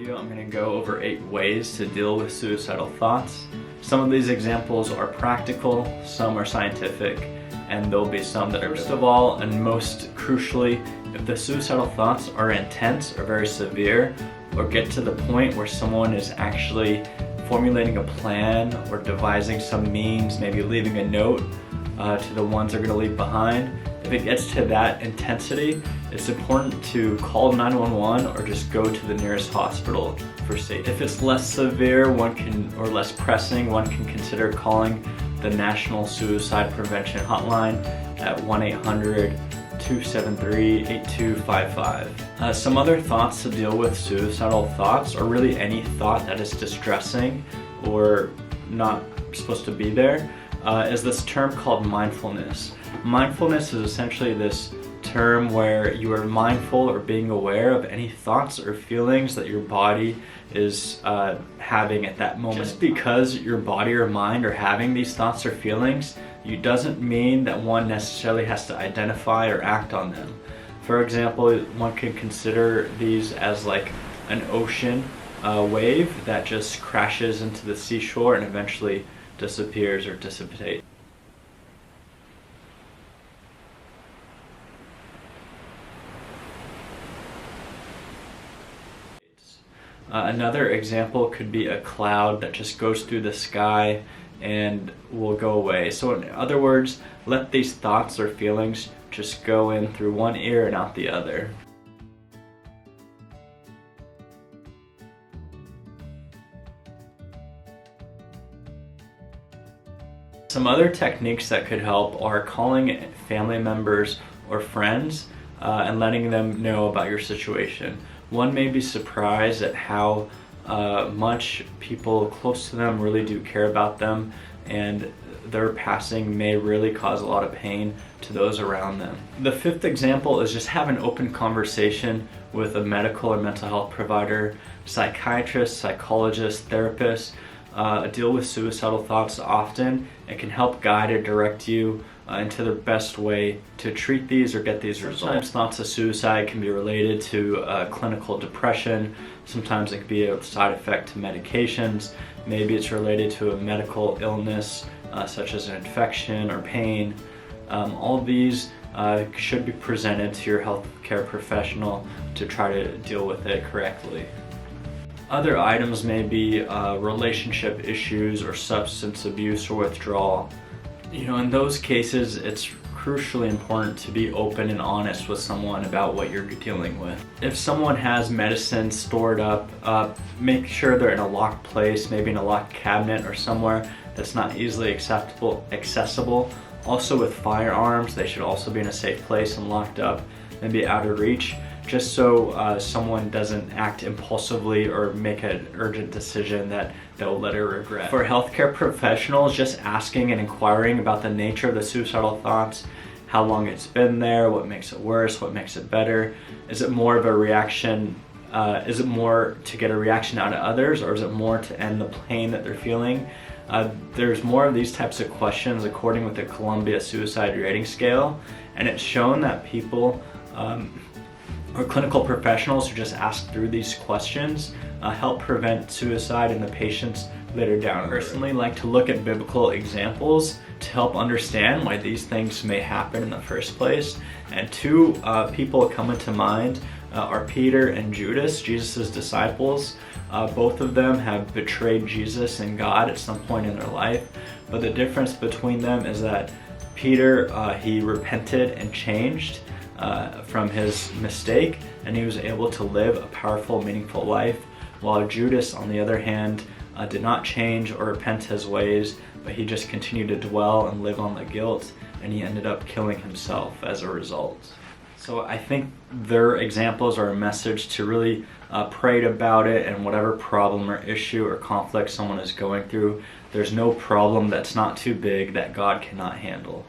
video, I'm going to go over 8 ways to deal with suicidal thoughts. Some of these examples are practical, some are scientific, and there'll be some that are first of all, and most crucially, if the suicidal thoughts are intense or very severe, or get to the point where someone is actually formulating a plan or devising some means, maybe leaving a note to the ones they're going to leave behind. If it gets to that intensity, it's important to call 911 or just go to the nearest hospital for safety. If it's less severe, or less pressing, one can consider calling the National Suicide Prevention Hotline at 1-800-273-8255. Some other thoughts to deal with suicidal thoughts, or really any thought that is distressing or not supposed to be there, is this term called mindfulness. Mindfulness is essentially this term where you are mindful or being aware of any thoughts or feelings that your body is having at that moment. Just because your body or mind are having these thoughts or feelings, it doesn't mean that one necessarily has to identify or act on them. For example, one can consider these as like an ocean wave that just crashes into the seashore and eventually disappears or dissipates. Another example could be a cloud that just goes through the sky and will go away. So in other words, let these thoughts or feelings just go in through one ear and out the other. Some other techniques that could help are calling family members or friends and letting them know about your situation. One may be surprised at how much people close to them really do care about them, and their passing may really cause a lot of pain to those around them. The 5th example is just have an open conversation with a medical or mental health provider, psychiatrist, psychologist, therapist. Deal with suicidal thoughts often. It can help guide or direct you into the best way to treat these or get these results. Sometimes thoughts of suicide can be related to clinical depression. Sometimes it can be a side effect to medications. Maybe it's related to a medical illness such as an infection or pain. All these should be presented to your healthcare professional to try to deal with it correctly. Other items may be relationship issues or substance abuse or withdrawal. In those cases, it's crucially important to be open and honest with someone about what you're dealing with. If someone has medicine stored up, make sure they're in a locked place, maybe in a locked cabinet or somewhere that's not easily accessible. Also with firearms, they should also be in a safe place and locked up, maybe out of reach, just so someone doesn't act impulsively or make an urgent decision that they'll later regret. For healthcare professionals, just asking and inquiring about the nature of the suicidal thoughts, how long it's been there, what makes it worse, what makes it better. Is it more of a reaction, is it more to get a reaction out of others, or is it more to end the pain that they're feeling? There's more of these types of questions according with the Columbia Suicide Rating Scale, and it's shown that people or clinical professionals who just ask through these questions help prevent suicide in the patients later down. I personally like to look at biblical examples to help understand why these things may happen in the first place. And 2 people coming to mind are Peter and Judas, Jesus' disciples. Both of them have betrayed Jesus and God at some point in their life, but the difference between them is that Peter, he repented and changed from his mistake, and he was able to live a powerful, meaningful life, while Judas, on the other hand, did not change or repent his ways, but he just continued to dwell and live on the guilt, and he ended up killing himself as a result. So I think their examples are a message to really pray about it, and whatever problem or issue or conflict someone is going through, there's no problem that's not too big that God cannot handle.